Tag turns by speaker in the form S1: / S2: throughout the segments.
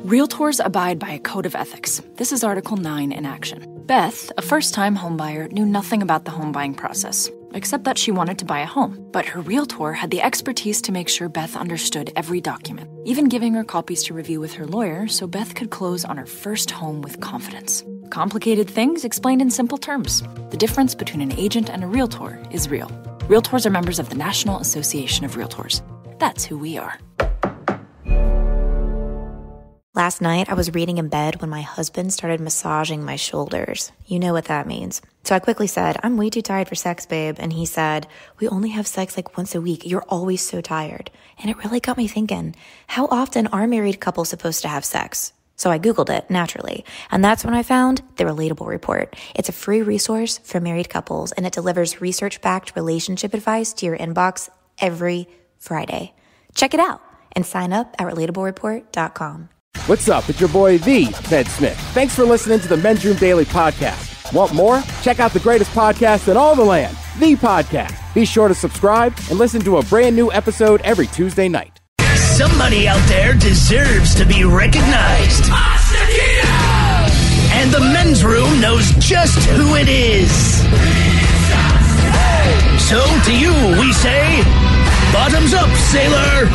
S1: Realtors abide by a code of ethics. This is Article 9 in action. Beth, a first-time homebuyer, knew nothing about the home buying process, except that she wanted to buy a home. But her realtor had the expertise to make sure Beth understood every document, even giving her copies to review with her lawyer so Beth could close on her first home with confidence. Complicated things explained in simple terms. The difference between an agent and a realtor is real. Realtors are members of the National Association of Realtors. That's who we are.
S2: Last night, I was reading in bed when my husband started massaging my shoulders. You know what that means. So I quickly said, I'm way too tired for sex, babe. And he said, we only have sex like once a week. You're always so tired. And it really got me thinking, how often are married couples supposed to have sex? So I Googled it, naturally. And that's when I found the Relatable Report. It's a free resource for married couples, and it delivers research-backed relationship advice to your inbox every Friday. Check it out and sign up at relatablereport.com.
S3: What's up? It's your boy, The Ted Smith. Thanks for listening to the Men's Room Daily Podcast. Want more? Check out the greatest podcast in all the land, The Podcast. Be sure to subscribe and listen to a brand new episode every Tuesday night.
S4: Somebody out there deserves to be recognized. And the Men's Room knows just who it is. So to you, we say, bottoms up, sailor.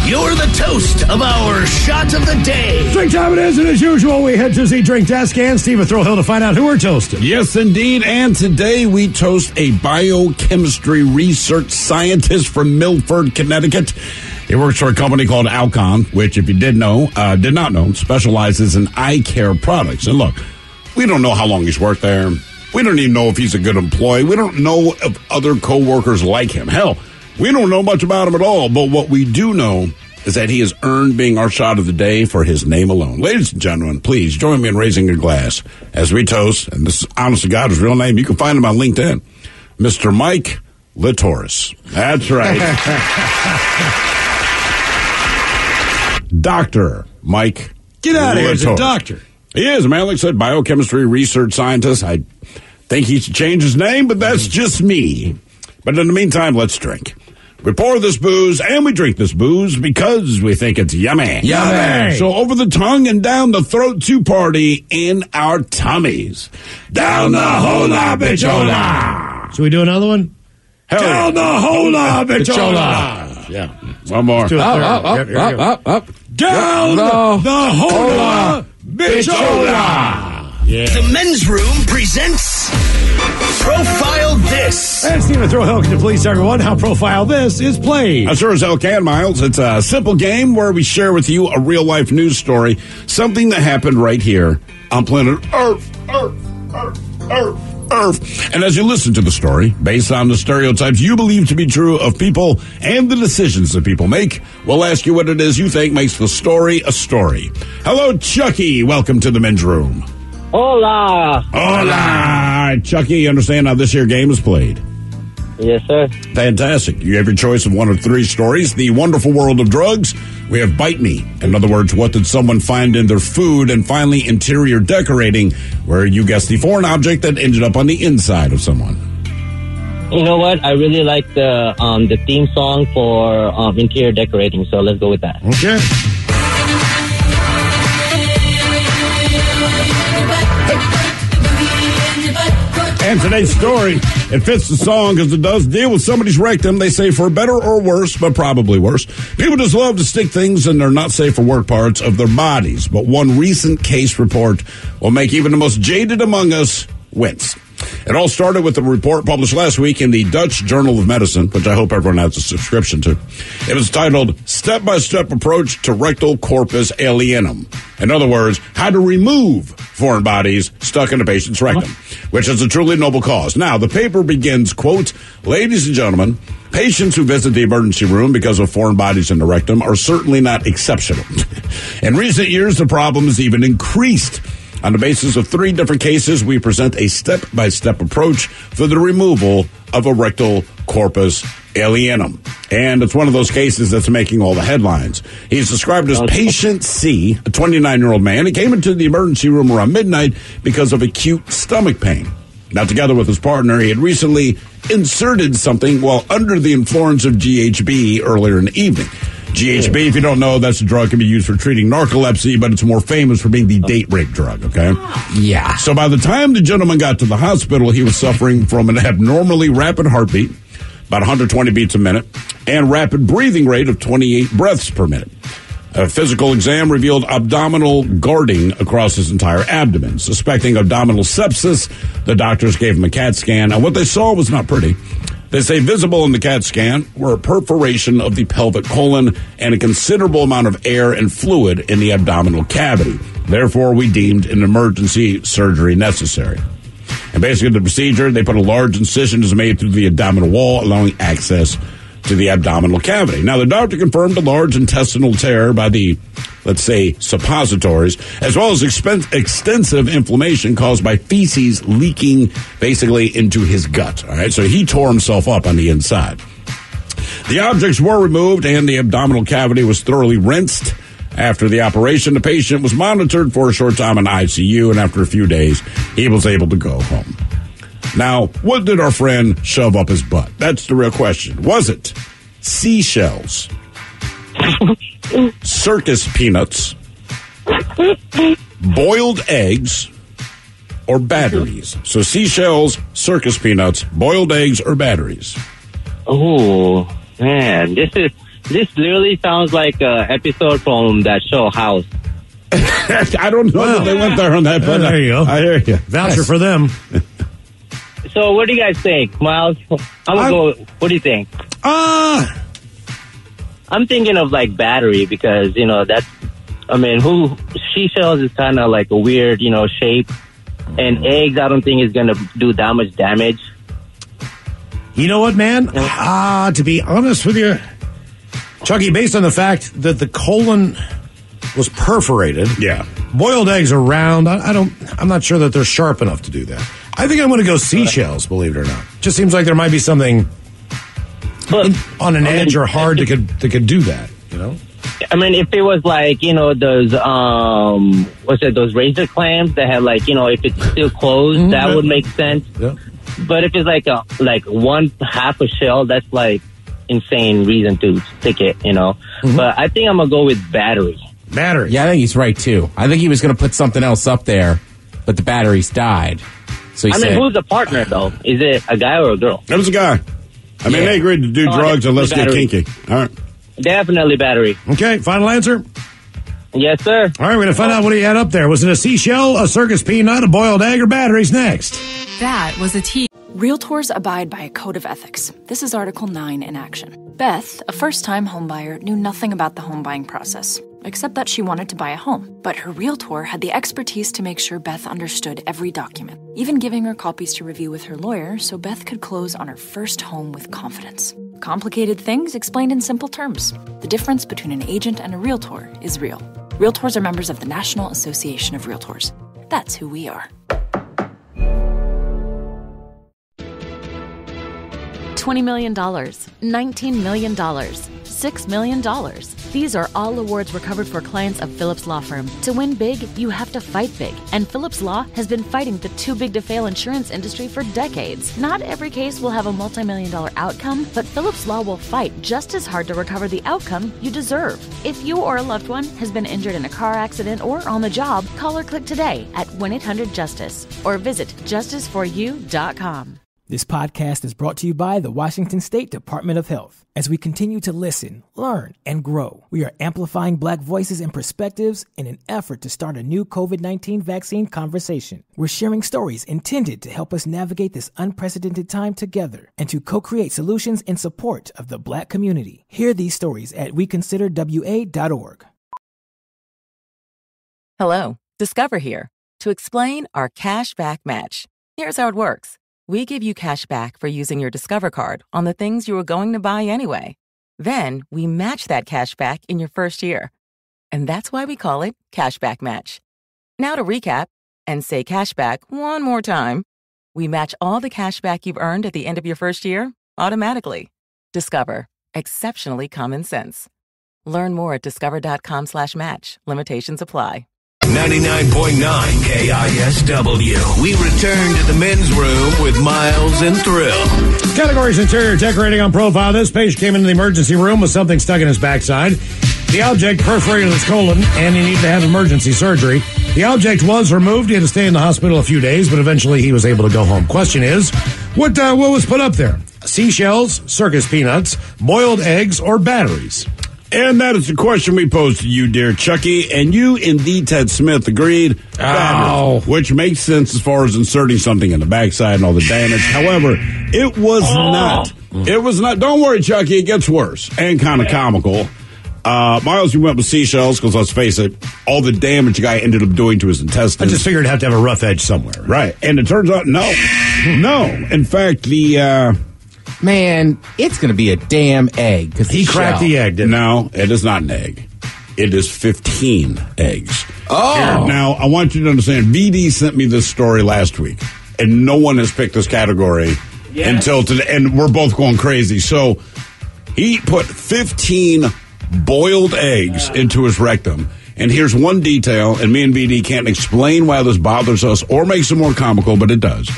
S4: You're the toast of our shot of the day.
S5: Drink time it is, and as usual, we head to the drink desk and Steve Throwhill to find out who we're toasting.
S6: Yes, indeed, and today we toast a biochemistry research scientist from Milford, Connecticut. He works for a company called Alcon, which, if you did not know, specializes in eye care products. And look, we don't know how long he's worked there. We don't even know if he's a good employee. We don't know if other coworkers like him. Hell, we don't know much about him at all, but what we do know is that he has earned being our shot of the day for his name alone. Ladies and gentlemen, please join me in raising a glass as we toast, and this is honest to God his real name. You can find him on LinkedIn, Mr. Mike Latoris. That's right. Dr. Mike
S5: Get out of here, he's a
S6: Latoris.
S5: doctor.
S6: He is, man. Like I said, biochemistry research scientist. I think he should change his name, but that's just me. But in the meantime, let's drink. We pour this booze and we drink this booze because we think it's yummy.
S5: Yummy.
S6: So over the tongue and down the throat to party in our tummies. Down the hola, bichola.
S5: Should we do another one?
S6: Hell
S5: Down
S6: yeah.
S5: the hola, bichola.
S6: Yeah. One more.
S5: Let's do a third.
S6: Up.
S5: Down the hola, bichola.
S6: Yeah.
S4: The Men's Room presents Profile This.
S5: And Stephen Throwhill, can you please tell everyone how Profile This is played?
S6: I sure as hell can, Miles. It's a simple game where we share with you a real-life news story, something that happened right here on planet Earth. And as you listen to the story, based on the stereotypes you believe to be true of people and the decisions that people make, we'll ask you what it is you think makes the story a story. Hello, Chucky. Welcome to the Men's Room.
S7: Hola.
S6: Hola. Chucky, you understand how this here game is played?
S7: Yes, sir.
S6: Fantastic. You have your choice of one of three stories. The Wonderful World of Drugs. We have Bite Me. In other words, what did someone find in their food? And finally, Interior Decorating, where you guess the foreign object that ended up on the inside of someone.
S7: You know what? I really like the theme song for Interior Decorating, so let's go with that.
S5: Okay.
S6: And today's story, it fits the song because it does deal with somebody's rectum. They say for better or worse, but probably worse. People just love to stick things in their not safe for work parts of their bodies. But one recent case report will make even the most jaded among us wince. It all started with a report published last week in the Dutch Journal of Medicine, which I hope everyone has a subscription to. It was titled, Step-by-Step Approach to Rectal Corpus Alienum. In other words, how to remove foreign bodies stuck in a patient's rectum, which is a truly noble cause. Now, the paper begins, quote, ladies and gentlemen, patients who visit the emergency room because of foreign bodies in the rectum are certainly not exceptional. In recent years, the problem has even increased. On the basis of 3 different cases, we present a step-by-step approach for the removal of a rectal corpus alienum. And it's one of those cases that's making all the headlines. He's described as Patient C, a 29-year-old man. He came into the emergency room around midnight because of acute stomach pain. Now, together with his partner, he had recently inserted something while under the influence of GHB earlier in the evening. GHB, if you don't know, that's a drug that can be used for treating narcolepsy, but it's more famous for being the date rape drug, okay?
S3: Yeah.
S6: So by the time the gentleman got to the hospital, he was suffering from an abnormally rapid heartbeat, about 120 beats a minute, and rapid breathing rate of 28 breaths per minute. A physical exam revealed abdominal guarding across his entire abdomen. Suspecting abdominal sepsis, the doctors gave him a CAT scan, and what they saw was not pretty. They say visible in the CAT scan were a perforation of the pelvic colon and a considerable amount of air and fluid in the abdominal cavity. Therefore, we deemed an emergency surgery necessary. And basically, the procedure, they put a large incision is made through the abdominal wall, allowing access to the abdominal cavity. Now, the doctor confirmed a large intestinal tear by the, let's say, suppositories, as well as extensive inflammation caused by feces leaking basically into his gut. All right, so he tore himself up on the inside. The objects were removed and the abdominal cavity was thoroughly rinsed. After the operation, the patient was monitored for a short time in ICU, and after a few days, he was able to go home. Now, what did our friend shove up his butt? That's the real question. Was it seashells, circus peanuts, boiled eggs, or batteries? So seashells, circus peanuts, boiled eggs, or batteries?
S7: Oh, man. This literally sounds like an episode from that show, House.
S6: I don't know that they went there on that, but
S5: there you go.
S6: I hear you.
S5: Voucher for them.
S7: So what do you guys think, Miles? I'm gonna go. What do you think? I'm thinking of like battery because seashells is kind of like a weird shape, and eggs I don't think is gonna do that much damage.
S5: You know what, man? To be honest with you, Chucky, based on the fact that the colon was perforated,
S6: yeah,
S5: boiled eggs are round. I'm not sure that they're sharp enough to do that. I think I'm going to go seashells, believe it or not. Just seems like there might be something on an edge or hard that could do that, you know?
S7: I mean, if it was like, those razor clamps that had like, if it's still closed, that would make sense.
S5: Yeah.
S7: But if it's like one half a shell, that's like insane reason to stick it, But I think I'm going to go with battery.
S5: Battery.
S3: Yeah, I think he's right, too. I think he was going to put something else up there, but the batteries died. So
S7: who's the partner, though? Is it a guy or a girl?
S6: It was a guy. I mean, they agreed to do drugs and let's get kinky. All right.
S7: Definitely battery.
S5: Okay, final answer?
S7: Yes, sir.
S5: All right, we're going to find out what he had up there. Was it a seashell, a circus peanut, a boiled egg, or batteries? Next.
S1: That was a T. Realtors abide by a code of ethics. This is Article 9 in action. Beth, a first-time homebuyer, knew nothing about the home buying process, except that she wanted to buy a home. But her realtor had the expertise to make sure Beth understood every document, even giving her copies to review with her lawyer so Beth could close on her first home with confidence. Complicated things explained in simple terms. The difference between an agent and a realtor is real. Realtors are members of the National Association of Realtors. That's who we are.
S8: $20 million, $19 million, $6 million. These are all awards recovered for clients of Phillips Law Firm. To win big, you have to fight big. And Phillips Law has been fighting the too big to fail insurance industry for decades. Not every case will have a multi-million-dollar outcome, but Phillips Law will fight just as hard to recover the outcome you deserve. If you or a loved one has been injured in a car accident or on the job, call or click today at 1-800-JUSTICE or visit justiceforyou.com.
S9: This podcast is brought to you by the Washington State Department of Health. As we continue to listen, learn, and grow, we are amplifying Black voices and perspectives in an effort to start a new COVID-19 vaccine conversation. We're sharing stories intended to help us navigate this unprecedented time together and to co-create solutions in support of the Black community. Hear these stories at weconsiderwa.org.
S10: Hello, Discover here to explain our cash back match. Here's how it works. We give you cash back for using your Discover card on the things you were going to buy anyway. Then we match that cash back in your first year. And that's why we call it Cashback Match. Now to recap and say cashback one more time. We match all the cash back you've earned at the end of your first year automatically. Discover. Exceptionally common sense. Learn more at discover.com/match. Limitations apply.
S4: 99.9 KISW. We return to the men's room with Miles and Thrill.
S5: Categories: interior decorating on profile. This patient came into the emergency room with something stuck in his backside. The object perforated his colon, and he needed to have emergency surgery. The object was removed. He had to stay in the hospital a few days, but eventually he was able to go home. Question is, what was put up there? Seashells, circus peanuts, boiled eggs, or batteries?
S6: And that is the question we posed to you, dear Chucky. And you, indeed, Ted Smith, agreed. Batteries, which makes sense as far as inserting something in the backside and all the damage. However, it was not. It was not. Don't worry, Chucky. It gets worse and kind of comical. Miles, you went with seashells because, let's face it, all the damage the guy ended up doing to his intestines.
S5: I just figured it'd have to have a rough edge somewhere.
S6: Right. And it turns out, no. No. In fact,
S3: Man, it's going to be a damn egg. Because
S5: he cracked the egg, didn't he?
S6: No, it is not an egg. It is 15 eggs.
S3: Oh.
S6: Here, now, I want you to understand, VD sent me this story last week, and no one has picked this category until today, and we're both going crazy. So he put 15 boiled eggs into his rectum. And here's one detail, and me and VD can't explain why this bothers us or makes it more comical, but it does.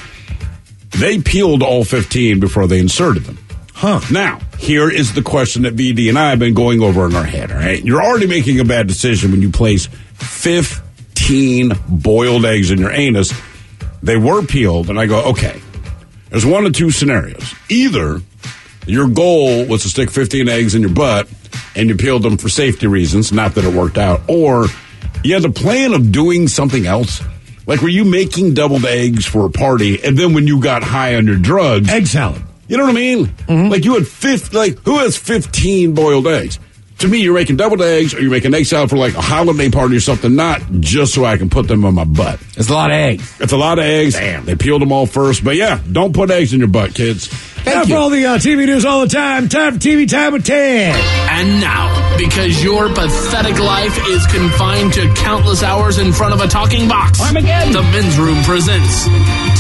S6: They peeled all 15 before they inserted them.
S5: Huh.
S6: Now, here is the question that VD and I have been going over in our head, all right? You're already making a bad decision when you place 15 boiled eggs in your anus. They were peeled, and I go, okay, there's one of two scenarios. Either your goal was to stick 15 eggs in your butt, and you peeled them for safety reasons, not that it worked out, or you had the plan of doing something else. Like, were you making deviled eggs for a party, and then when you got high on your drugs...
S5: Egg salad.
S6: You know what I mean? Mm-hmm. Like, you had who has 15 boiled eggs? To me, you're making deviled eggs, or you're making egg salad for, like, a holiday party or something, not just so I can put them on my butt.
S3: It's a lot of eggs.
S6: It's a lot of eggs.
S3: Damn.
S6: They peeled them all first. But, yeah, don't put eggs in your butt, kids.
S5: Thank you. For all the TV news all the time for TV Time with Ted.
S11: And now, because your pathetic life is confined to countless hours in front of a talking box, the Men's Room presents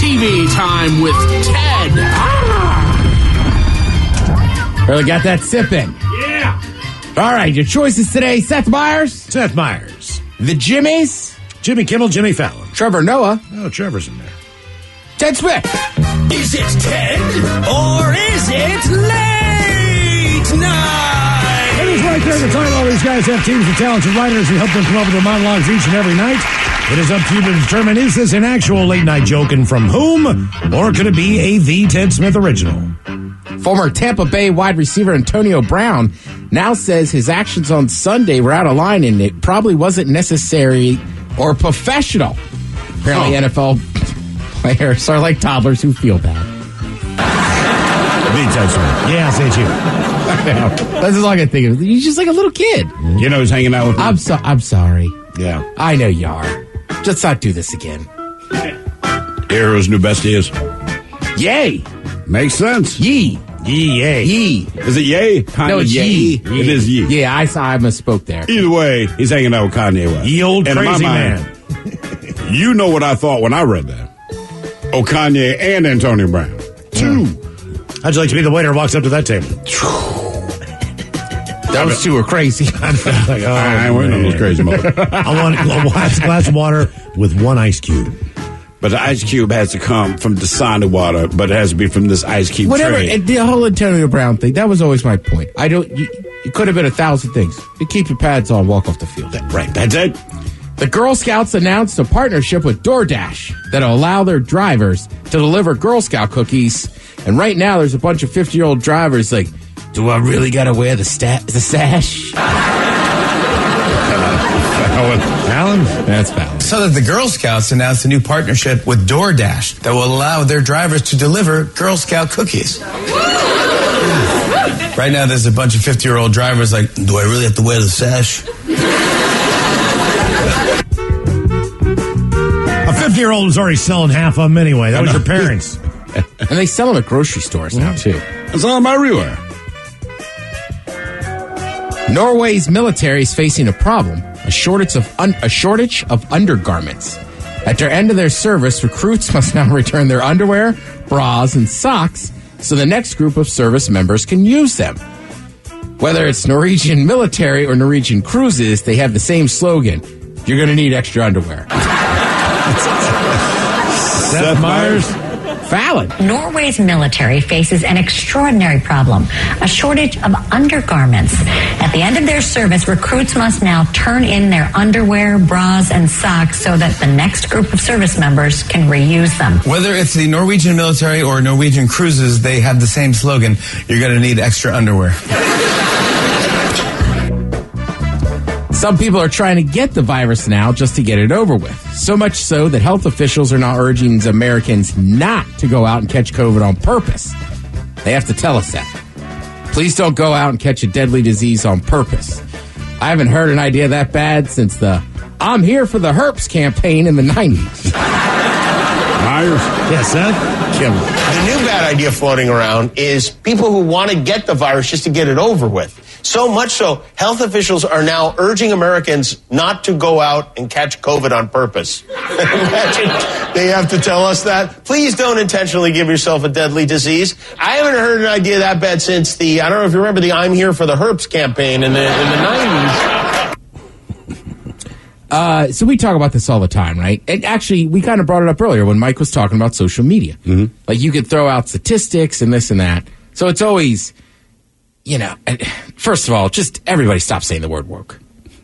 S11: TV Time with Ted.
S3: Really got that sip in.
S11: Yeah.
S3: All right, your choices today: Seth Meyers.
S5: Seth Meyers.
S3: The Jimmys.
S5: Jimmy Kimmel, Jimmy Fallon.
S3: Trevor Noah.
S5: Oh, Trevor's in there.
S3: Ted Smith.
S4: Is it Ted or is it late night?
S5: It is right there at the title. All these guys have teams of talented writers who help them come up with their monologues each and every night. It is up to you to determine, is this an actual late night joke and from whom? Or could it be a The Ted Smith original?
S3: Former Tampa Bay wide receiver Antonio Brown now says his actions on Sunday were out of line and it probably wasn't necessary or professional. Apparently NFL players are like toddlers who feel bad.
S5: The Ted Smith. Yeah, say you.
S3: That's all I can think of. You're just like a little kid.
S6: You know who's hanging out with me?
S3: I'm sorry.
S6: Yeah.
S3: I know you are. Let's not do this again.
S6: Here whose new bestie is.
S3: Yay.
S6: Makes sense.
S3: Yee.
S6: Yay.
S3: Yee.
S6: Is it yay? Kanye
S3: No, it's
S6: yay.
S3: yee.
S6: It is yee.
S3: Yeah, I misspoke there.
S6: Either way, he's hanging out with Kanye West.
S5: Ye old
S6: and
S5: crazy man.
S6: You know what I thought when I read that. Oh, Kanye and Antonio Brown. Two.
S5: How'd you like to be the waiter who walks up to that table?
S3: Those two are crazy.
S5: I
S6: ain't waiting on those crazy motherfuckers.
S5: I want a glass of water with one ice cube.
S6: But the ice cube has to come from the Dasani water, but it has to be from this ice cube tray.
S3: The whole Antonio Brown thing, that was always my point. You could have been 1,000 things. You keep your pads on, walk off the field.
S6: Right, that's it.
S3: The Girl Scouts announced a partnership with DoorDash that'll allow their drivers to deliver Girl Scout cookies. And right now, there's a bunch of 50-year-old drivers like, do I really got to wear the sash?
S5: Fallon?
S3: That's Fallon.
S12: So that the Girl Scouts announced a new partnership with DoorDash that will allow their drivers to deliver Girl Scout cookies. Right now, there's a bunch of 50-year-old drivers like, do I really have to wear the sash?
S5: A 50-year-old is already selling half of them anyway. That was your parents.
S3: And they sell them at grocery stores now, too.
S6: I saw them everywhere.
S3: Norway's military is facing a problem, a shortage of undergarments. At their end of their service, recruits must now return their underwear, bras, and socks so the next group of service members can use them. Whether it's Norwegian military or Norwegian cruises, they have the same slogan. You're going to need extra underwear.
S5: Seth Meyers.
S3: Fallon.
S13: Norway's military faces an extraordinary problem, a shortage of undergarments. At the end of their service, recruits must now turn in their underwear, bras, and socks so that the next group of service members can reuse them.
S12: Whether it's the Norwegian military or Norwegian cruises, they have the same slogan, you're going to need extra underwear.
S3: Some people are trying to get the virus now just to get it over with. So much so that health officials are now urging Americans not to go out and catch COVID on purpose. They have to tell us that. Please don't go out and catch a deadly disease on purpose. I haven't heard an idea that bad since the I'm Here for the Herps campaign in the 90s.
S6: Myers?
S5: Yes, Seth?
S3: Kim.
S14: The new bad idea floating around is people who want to get the virus just to get it over with. So much so, health officials are now urging Americans not to go out and catch COVID on purpose. Imagine they have to tell us that. Please don't intentionally give yourself a deadly disease. I haven't heard an idea that bad since I don't know if you remember the I'm Here for the Herps campaign in the 90s.
S3: So we talk about this all the time, right? And actually, we kind of brought it up earlier when Mike was talking about social media.
S6: Mm-hmm.
S3: Like, you could throw out statistics and this and that. So it's always, first of all, just everybody stop saying the word woke.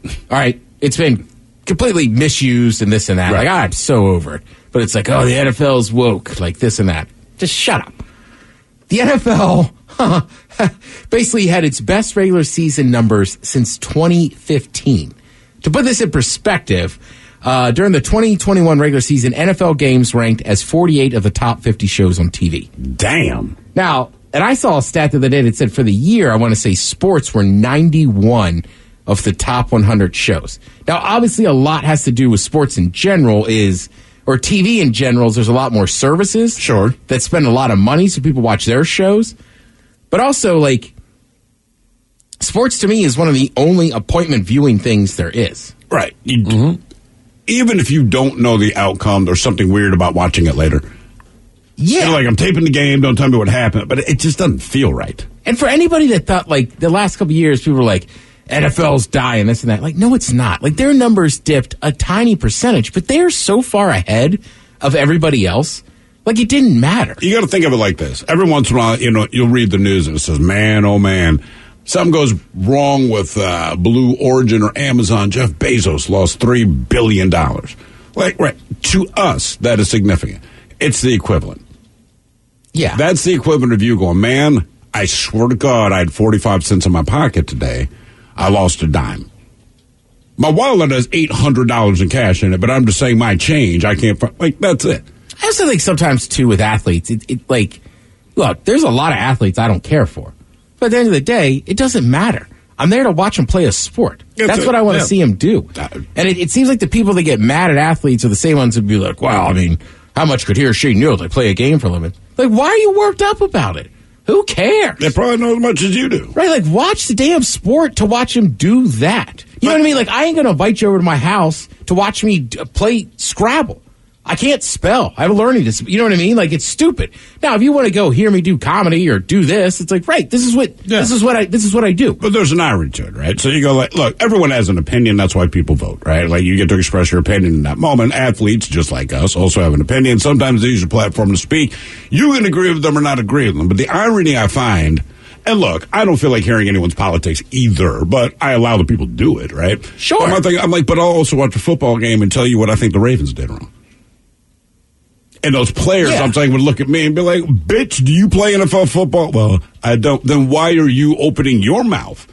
S3: All right? It's been completely misused and this and that.
S6: Right.
S3: Like, I'm so over it. But it's like, oh, the NFL's woke, like this and that. Just shut up. The NFL basically had its best regular season numbers since 2015. To put this in perspective, during the 2021 regular season, NFL games ranked as 48 of the top 50 shows on TV.
S6: Damn.
S3: Now, and I saw a stat the other day that said for the year, I want to say sports were 91 of the top 100 shows. Now, obviously, a lot has to do with sports in general or TV in general. There's a lot more services.
S6: Sure.
S3: That spend a lot of money so people watch their shows. But also, sports to me is one of the only appointment viewing things there is.
S6: Right. Even if you don't know the outcome, there's something weird about watching it later.
S3: Yeah.
S6: You're I'm taping the game, don't tell me what happened, but it just doesn't feel right.
S3: And for anybody that thought, the last couple of years, people were like, NFL's dying, this and that. No, it's not. Their numbers dipped a tiny percentage, but they're so far ahead of everybody else. It didn't matter.
S6: You got to think of it like this. Every once in a while, you'll read the news and it says, man, oh man, something goes wrong with Blue Origin or Amazon. Jeff Bezos lost $3 billion. Right. To us, that is significant. It's the equivalent.
S3: Yeah.
S6: That's the equivalent of you going, man, I swear to God, I had 45 cents in my pocket today. I lost a dime. My wallet has $800 in cash in it, but I'm just saying my change, I can't find, that's it.
S3: I also think sometimes, too, with athletes, look, there's a lot of athletes I don't care for. But at the end of the day, it doesn't matter. I'm there to watch them play a sport. That's what I want to see them do. And it seems like the people that get mad at athletes are the same ones that be like, well, how much could he or she know they play a game for a living? Why are you worked up about it? Who cares?
S6: They probably know as much as you do.
S3: Right, watch the damn sport to watch him do that. You know what I mean? I ain't going to invite you over to my house to watch me play Scrabble. I can't spell. I have a learning disability. You know what I mean? It's stupid. Now, if you want to go hear me do comedy or do this, it's right. This is what I do.
S6: But there's an irony to it, right? So you go look, everyone has an opinion. That's why people vote, right? You get to express your opinion in that moment. Athletes, just like us, also have an opinion. Sometimes they use a platform to speak. You can agree with them or not agree with them. But the irony I find, and look, I don't feel like hearing anyone's politics either, but I allow the people to do it, right?
S3: Sure.
S6: But I'll also watch a football game and tell you what I think the Ravens did wrong. And those players, I'm saying, would look at me and be like, bitch, do you play NFL football? Well, I don't. Then why are you opening your mouth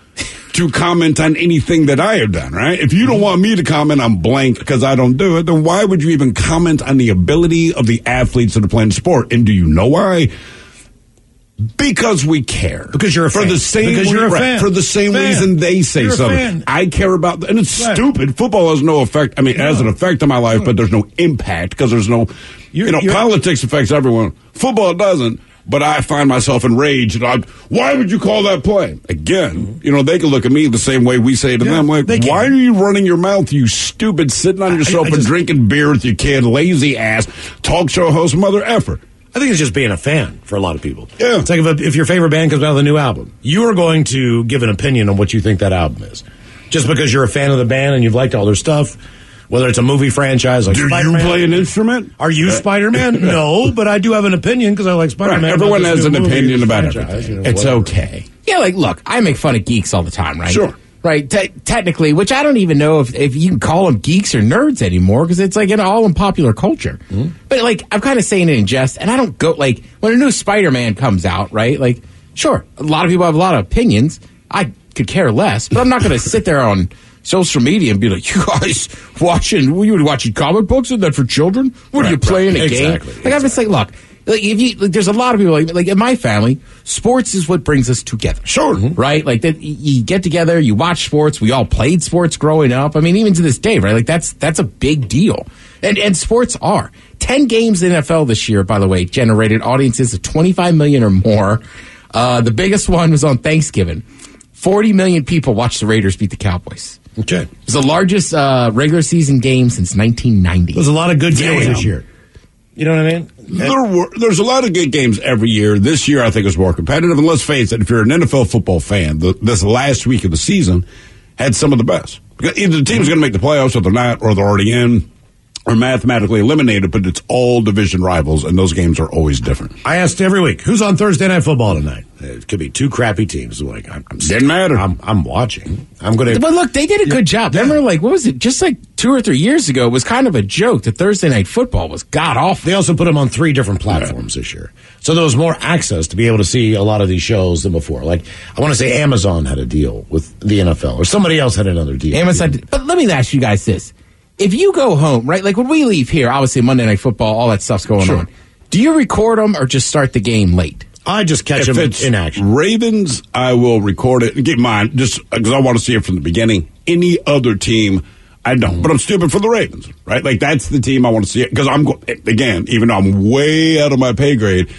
S6: to comment on anything that I have done, right? If you don't want me to comment on blank because I don't do it, then why would you even comment on the ability of the athletes that are playing the sport? And do you know why? Because we care.
S5: Because you're a fan.
S6: For the same reason they say something. I care about that. And it's stupid. Football has no effect. It has an effect on my life, but there's no impact because there's no, politics affects everyone. Football doesn't, but I find myself enraged. Why would you call that play? Again, they can look at me the same way we say to them, why are you running your mouth, you stupid, sitting on your sofa drinking beer with your kid, lazy ass, talk show host, mother effer.
S5: I think it's just being a fan for a lot of people.
S6: Yeah.
S5: It's if your favorite band comes out with a new album, you are going to give an opinion on what you think that album is. Just because you're a fan of the band and you've liked all their stuff Whether it's a movie franchise like Spider-Man.
S6: Do you play an instrument?
S5: Are you Spider-Man? No, but I do have an opinion because I like Spider-Man.
S6: Right. Everyone has an opinion about everything.
S3: It's okay. Yeah, like, look, I make fun of geeks all the time, right?
S6: Sure.
S3: Right, technically, which I don't even know if you can call them geeks or nerds anymore, because it's like all in popular culture. Mm-hmm. But like, I'm kind of saying it in jest, and I don't go, like, when a new Spider-Man comes out, right, like, sure, a lot of people have a lot of opinions. I could care less, but I'm not going to sit there on social media and be like, you guys watching comic books? Isn't that for children? What are you playing a game? Like, I'm just like, look. Like, there's a lot of people like in my family, sports is what brings us together.
S6: Sure.
S3: Right? Like that, you get together, you watch sports. We all played sports growing up. I mean, even to this day, right? Like that's a big deal. And sports are 10 games in NFL this year, by the way, generated audiences of 25 million or more. The biggest one was on Thanksgiving. 40 million people watched the Raiders beat the Cowboys.
S5: Okay.
S3: It was the largest regular season game since 1990.
S5: There's a lot of good games this year. You know what I mean?
S6: There's a lot of good games every year. This year, I think, is more competitive. And let's face it, if you're an NFL football fan, this last week of the season had some of the best. Because either the team's going to make the playoffs or they're not, or they're already in, or mathematically eliminated, but it's all division rivals, and those games are always different.
S5: I asked every week, who's on Thursday Night Football tonight? It could be two crappy teams. Like,
S6: didn't matter.
S5: I'm watching. I'm going to.
S3: But look, they did a good job. Remember, like, what was it? Just like 2 or 3 years ago, it was kind of a joke that Thursday Night Football was god awful.
S5: They also put them on 3 different platforms this year. So there was more access to be able to see a lot of these shows than before. Like, I want to say Amazon had a deal with the NFL, or somebody else had another deal.
S3: Amazon did. But let me ask you guys this. If you go home, right, like when we leave here, obviously Monday Night Football, all that stuff's going on. Do you record them or just start the game late?
S5: I just catch them in action.
S6: Ravens, I will record it and get mine just because I want to see it from the beginning. Any other team, I don't. But I'm stupid for the Ravens, right? Like, that's the team I want to see it because again, even though I'm way out of my pay grade,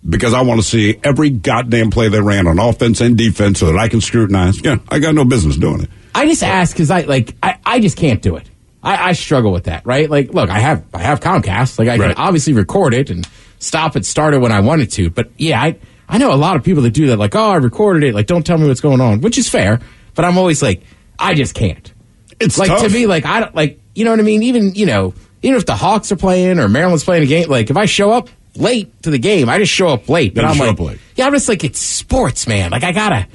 S6: because I want to see every goddamn play they ran on offense and defense so that I can scrutinize. Yeah, I got no business doing it.
S3: I just ask because I just can't do it. I struggle with that, right? Like, look, I have Comcast. Like, I can obviously record it and stop it, start it when I wanted to. But yeah, I know a lot of people that do that. Like, oh, I recorded it. Like, don't tell me what's going on, which is fair. But I'm always like, I just can't.
S6: It's
S3: like
S6: tough.
S3: To me, like, I don't like, you know what I mean? Even if the Hawks are playing or Maryland's playing a game, like if I show up late to the game, I just show up late. But I'm like, yeah, I'm just like, it's sports, man. Like, I gotta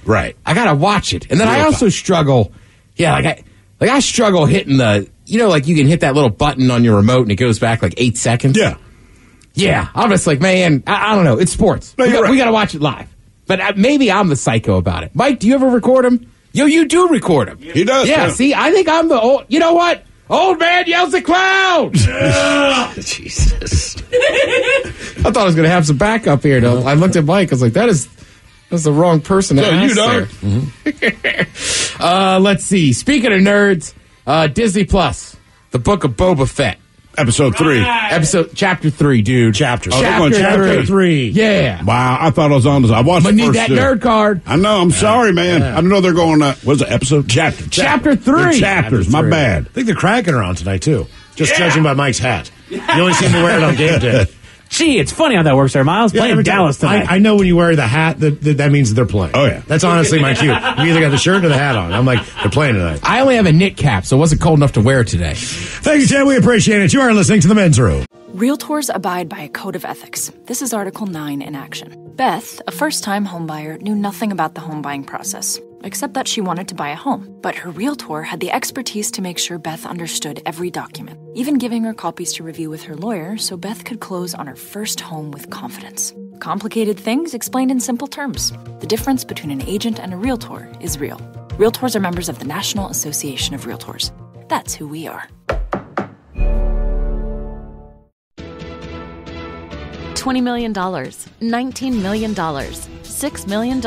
S3: watch it. And then I also struggle. Yeah, I struggle hitting the. Like you can hit that little button on your remote and it goes back like 8 seconds. Yeah. I'm just like, man, I don't know. It's sports. No, we got to watch it live. But maybe I'm the psycho about it. Mike, do you ever record them? You do record them.
S6: He does.
S3: Yeah, see, I think I'm the old. You know what? Old man yells at clown.
S5: Jesus.
S3: I thought I was going to have some backup here. Though. I looked at Mike. I was like, that's the wrong person to ask there. Mm-hmm. Let's see. Speaking of nerds. Disney Plus, The Book of Boba Fett.
S6: Episode 3.
S3: Chapter 3, dude.
S5: Chapter
S3: 3. Yeah.
S6: Wow, I thought I was on this. I watched the first
S3: need that nerd card.
S6: I know, I'm sorry, man. I don't know they're going, what is the episode?
S3: Chapter 3.
S6: Chapters, my bad.
S5: I think they're cracking her on tonight, too. Just judging by Mike's hat. You only seem to wear it on game day.
S15: Gee, it's funny how that works there, Miles. Playing Dallas tonight.
S5: I know when you wear the hat, that means they're playing.
S6: Oh, yeah.
S5: That's honestly my cue. You either got the shirt or the hat on. I'm like, they're playing tonight.
S3: I only have a knit cap, so it wasn't cold enough to wear today.
S5: Thank you, Tim. We appreciate it. You are listening to The Men's Room.
S1: Realtors abide by a code of ethics. This is Article 9 in action. Beth, a first-time homebuyer, knew nothing about the home buying process, except that she wanted to buy a home. But her realtor had the expertise to make sure Beth understood every document, even giving her copies to review with her lawyer so Beth could close on her first home with confidence. Complicated things explained in simple terms. The difference between an agent and a realtor is real. Realtors are members of the National Association of Realtors. That's who we are.
S8: $20 million, $19 million, $6 million.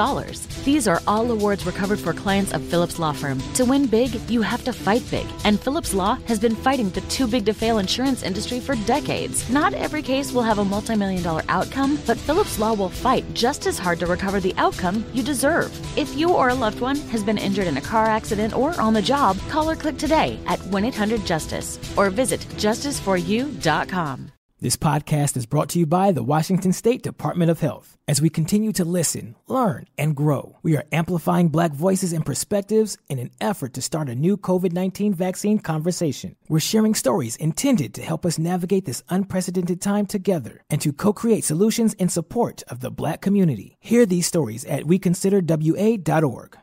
S8: These are all awards recovered for clients of Phillips Law Firm. To win big, you have to fight big. And Phillips Law has been fighting the too-big-to-fail insurance industry for decades. Not every case will have a multi-million-dollar outcome, but Phillips Law will fight just as hard to recover the outcome you deserve. If you or a loved one has been injured in a car accident or on the job, call or click today at 1-800-JUSTICE or visit justiceforyou.com.
S9: This podcast is brought to you by the Washington State Department of Health. As we continue to listen, learn, and grow, we are amplifying Black voices and perspectives in an effort to start a new COVID-19 vaccine conversation. We're sharing stories intended to help us navigate this unprecedented time together and to co-create solutions in support of the Black community. Hear these stories at weconsiderwa.org.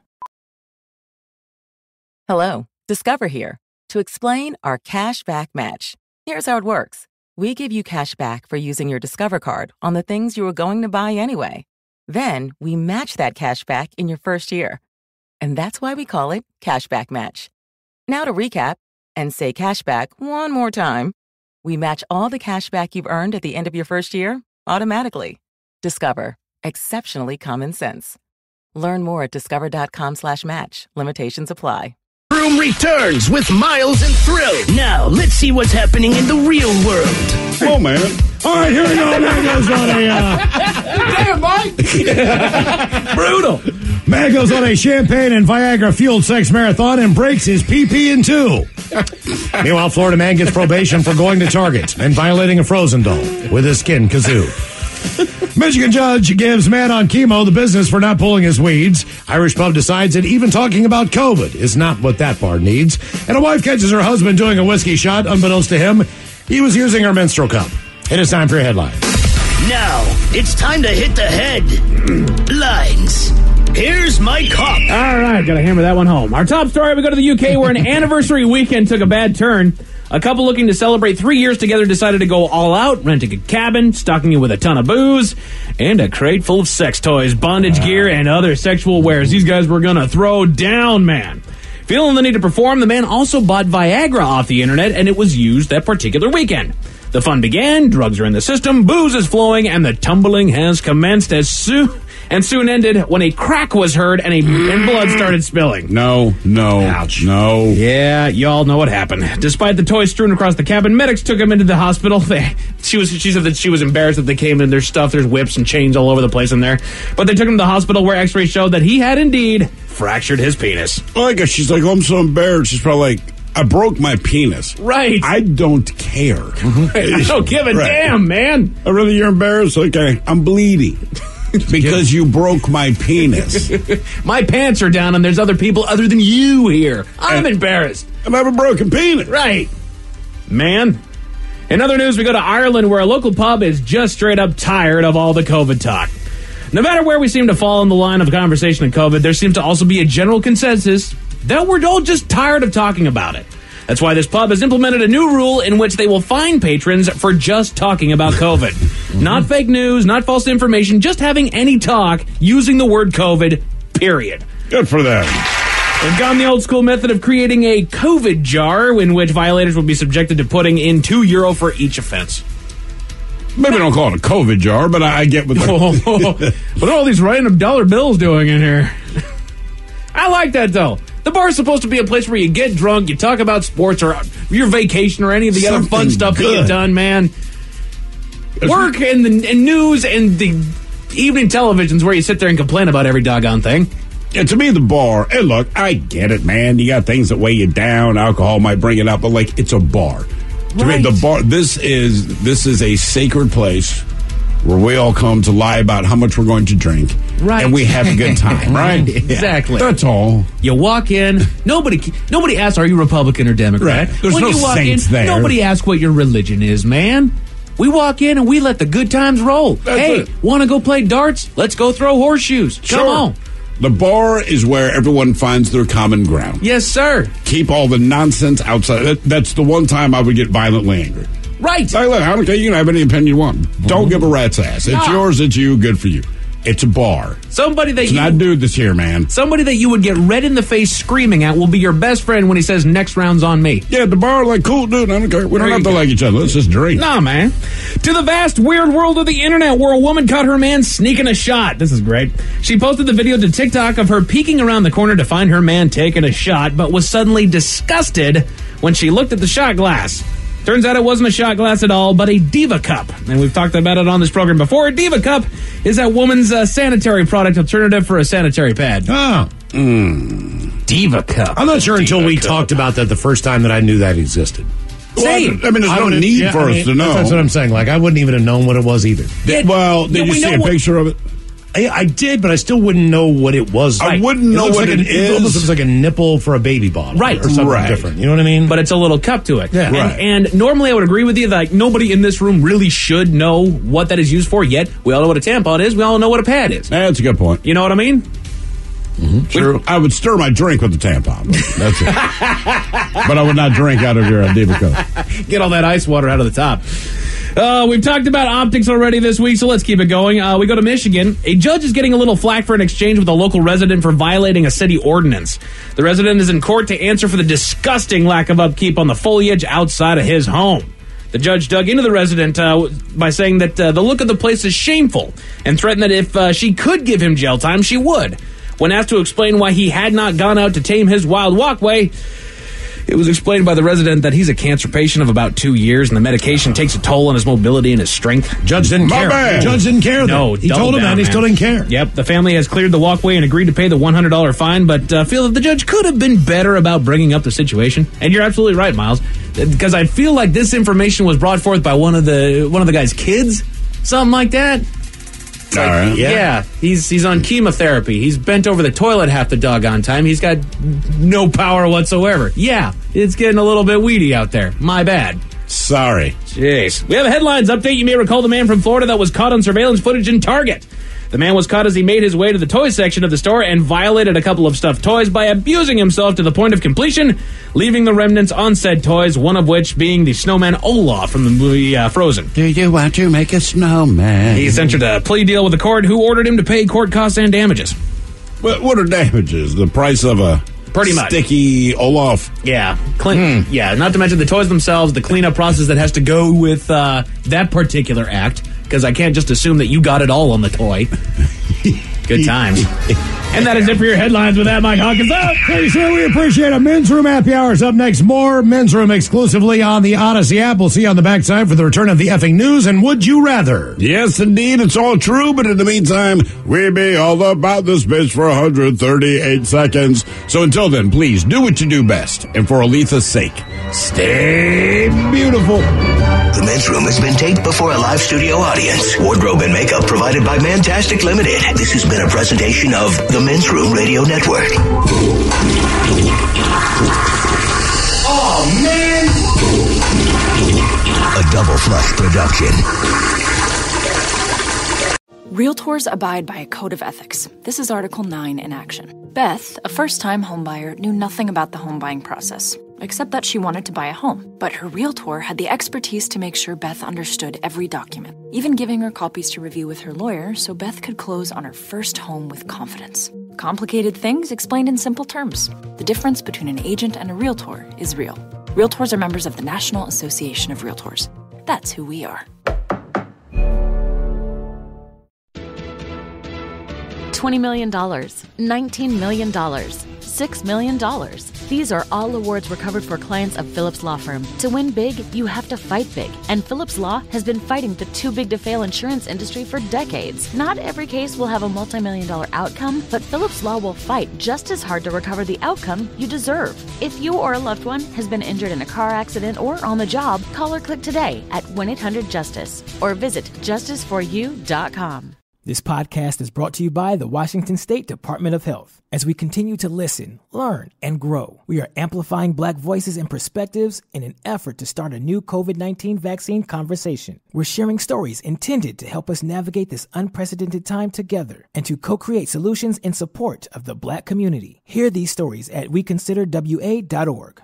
S10: Hello, Discover here to explain our cash back match. Here's how it works. We give you cash back for using your Discover card on the things you were going to buy anyway. Then we match that cash back in your first year. And that's why we call it Cashback Match. Now to recap and say cashback one more time. We match all the cash back you've earned at the end of your first year automatically. Discover. Exceptionally common sense. Learn more at discover.com/match. Limitations apply.
S4: Room returns with Miles and Thrill. Now, let's see what's happening in the real world.
S6: Whoa, man. All right, here we go. Man goes on
S5: Damn, Mike! Brutal. Man goes on a champagne and Viagra-fueled sex marathon and breaks his PP in two. Meanwhile, Florida man gets probation for going to Target and violating a Frozen doll with his skin kazoo. Michigan judge gives man on chemo the business for not pulling his weeds. Irish pub decides that even talking about COVID is not what that bar needs. And a wife catches her husband doing a whiskey shot. Unbeknownst to him, he was using her menstrual cup. It is time for your headlines.
S4: Now, it's time to hit the headlines. Here's my cop.
S15: All right, gotta hammer that one home. Our top story, we go to the UK where an anniversary weekend took a bad turn. A couple looking to celebrate 3 years together decided to go all out, renting a cabin, stocking it with a ton of booze, and a crate full of sex toys, bondage gear, and other sexual wares. These guys were gonna throw down, man. Feeling the need to perform, the man also bought Viagra off the internet, and it was used that particular weekend. The fun began, drugs are in the system, booze is flowing, and the tumbling has commenced and soon ended when a crack was heard and blood started spilling.
S6: No.
S15: Ouch.
S6: No.
S15: Yeah, y'all know what happened. Despite the toys strewn across the cabin, medics took him into the hospital. She said that she was embarrassed that they came in their stuff. There's whips and chains all over the place in there. But they took him to the hospital where x-rays showed that he had indeed fractured his penis.
S6: She's like, I'm so embarrassed. She's probably like, I broke my penis.
S15: Right.
S6: I don't care.
S15: I don't give a damn, man.
S6: Oh, really? You're embarrassed? Okay. I'm bleeding. Because you broke my penis.
S15: My pants are down and there's other people other than you here. I'm embarrassed.
S6: I have a broken penis.
S15: Right. Man. In other news, we go to Ireland where a local pub is just straight up tired of all the COVID talk. No matter where we seem to fall in the line of conversation of COVID, there seems to also be a general consensus that we're all just tired of talking about it. That's why this pub has implemented a new rule in which they will fine patrons for just talking about COVID. Not fake news, not false information, just having any talk using the word COVID, period.
S6: Good for them.
S15: They've gone the old school method of creating a COVID jar in which violators will be subjected to putting in €2 for each offense.
S6: Maybe don't call it a COVID jar, but I get what
S15: what are all these random dollar bills doing in here? I like that, though. The bar is supposed to be a place where you get drunk, you talk about sports or your vacation or any of the other fun stuff that you've done, man. Work and the news and the evening television's where you sit there and complain about every doggone thing.
S6: Yeah, to me, the bar, and look, I get it, man. You got things that weigh you down. Alcohol might bring it up, but, like, it's a bar. To me, the bar, this is a sacred place where we all come to lie about how much we're going to drink.
S15: Right.
S6: And we have a good time, right?
S15: Exactly.
S6: That's all.
S15: You walk in, nobody asks, are you Republican or Democrat?
S6: Right. There's
S15: when
S6: no
S15: you walk
S6: saints
S15: in,
S6: there.
S15: Nobody asks what your religion is, man. We walk in and we let the good times roll. Hey, want to go play darts? Let's go throw horseshoes. Come on.
S6: The bar is where everyone finds their common ground.
S15: Yes, sir.
S6: Keep all the nonsense outside. That's the one time I would get violently angry.
S15: Right.
S6: Like, look, I don't care. You can have any opinion you want. Don't give a rat's ass. It's yours. It's you. Good for you. It's a bar. It's not dude this here, man.
S15: Somebody that you would get red in the face screaming at will be your best friend when he says, next round's on me.
S6: Yeah, the bar, like, cool, dude. I don't care. We don't have to like each other. Let's just drink.
S15: Nah, man. To the vast, weird world of the internet where a woman caught her man sneaking a shot. This is great. She posted the video to TikTok of her peeking around the corner to find her man taking a shot, but was suddenly disgusted when she looked at the shot glass. Turns out it wasn't a shot glass at all, but a Diva Cup. And we've talked about it on this program before. A Diva Cup is that woman's sanitary product alternative for a sanitary pad.
S5: Oh.
S15: Diva Cup.
S5: I'm not sure until we talked about that the first time that I knew that existed.
S15: Same.
S6: Well, I mean, there's no need for us to know.
S5: That's what I'm saying. Like, I wouldn't even have known what it was either.
S6: Did you see a picture of it?
S5: I did, but I still wouldn't know what it was.
S6: I wouldn't know what it is.
S5: It almost looks like a nipple for a baby bottle.
S15: Right.
S5: Or something different. You know what I mean?
S15: But it's a little cup to it.
S5: Yeah. Right.
S15: And normally I would agree with you that like, nobody in this room really should know what that is used for, yet we all know what a tampon is. We all know what a pad is.
S6: That's a good point.
S15: You know what I mean?
S6: Mm-hmm. Sure. I would stir my drink with the tampon. That's it. But I would not drink out of your Diva Coke.
S15: Get all that ice water out of the top. We've talked about optics already this week, so let's keep it going. We go to Michigan. A judge is getting a little flack for an exchange with a local resident for violating a city ordinance. The resident is in court to answer for the disgusting lack of upkeep on the foliage outside of his home. The judge dug into the resident by saying that the look of the place is shameful and threatened that if she could give him jail time, she would. When asked to explain why he had not gone out to tame his wild walkway, it was explained by the resident that he's a cancer patient of about 2 years, and the medication takes a toll on his mobility and his strength.
S5: Judge didn't care. Judge didn't care.
S15: No,
S5: he told him that, and he still didn't care.
S15: Yep, the family has cleared the walkway and agreed to pay the $100 fine, but feel that the judge could have been better about bringing up the situation. And you're absolutely right, Miles, because I feel like this information was brought forth by one of the guy's kids, something like that.
S6: All right.
S15: Yeah, he's on chemotherapy. He's bent over the toilet half the doggone time. He's got no power whatsoever. Yeah, it's getting a little bit weedy out there. My bad.
S6: Sorry.
S15: Jeez. We have a headlines update. You may recall the man from Florida that was caught on surveillance footage in Target. The man was caught as he made his way to the toy section of the store and violated a couple of stuffed toys by abusing himself to the point of completion, leaving the remnants on said toys, one of which being the snowman Olaf from the movie Frozen.
S6: Do you want to make a snowman?
S15: He's entered a plea deal with the court, who ordered him to pay court costs and damages.
S6: What are damages? The price of a
S15: pretty much
S6: sticky Olaf?
S15: Yeah. Yeah, not to mention the toys themselves, the cleanup process that has to go with that particular act, because I can't just assume that you got it all on the toy. Good times. And that is it for your headlines. With that, Mike Hawkins out.
S5: Thank you, sir. We appreciate it. Men's Room Happy Hour is up next. More Men's Room exclusively on the Odyssey app. We'll see you on the backside for the return of the effing news and Would You Rather.
S6: Yes, indeed. It's all true, but in the meantime, we be all about this bitch for 138 seconds. So until then, please do what you do best. And for Aletha's sake, stay beautiful.
S4: The Men's Room has been taped before a live studio audience. Wardrobe and makeup provided by Mantastic Limited. This has been a presentation of the Men's Room Radio Network. Oh, man! A Double Flush production.
S1: Realtors abide by a code of ethics. This is Article 9 in action. Beth, a first-time homebuyer, knew nothing about the home buying process, except that she wanted to buy a home. But her realtor had the expertise to make sure Beth understood every document, even giving her copies to review with her lawyer so Beth could close on her first home with confidence. Complicated things explained in simple terms. The difference between an agent and a realtor is real. Realtors are members of the National Association of Realtors. That's who we are.
S8: $20 million, $19 million, $6 million. These are all awards recovered for clients of Phillips Law Firm. To win big, you have to fight big. And Phillips Law has been fighting the too-big-to-fail insurance industry for decades. Not every case will have a multi-million-dollar outcome, but Phillips Law will fight just as hard to recover the outcome you deserve. If you or a loved one has been injured in a car accident or on the job, call or click today at 1-800-JUSTICE or visit justiceforyou.com.
S9: This podcast is brought to you by the Washington State Department of Health. As we continue to listen, learn, and grow, we are amplifying Black voices and perspectives in an effort to start a new COVID-19 vaccine conversation. We're sharing stories intended to help us navigate this unprecedented time together and to co-create solutions in support of the Black community. Hear these stories at weconsiderwa.org.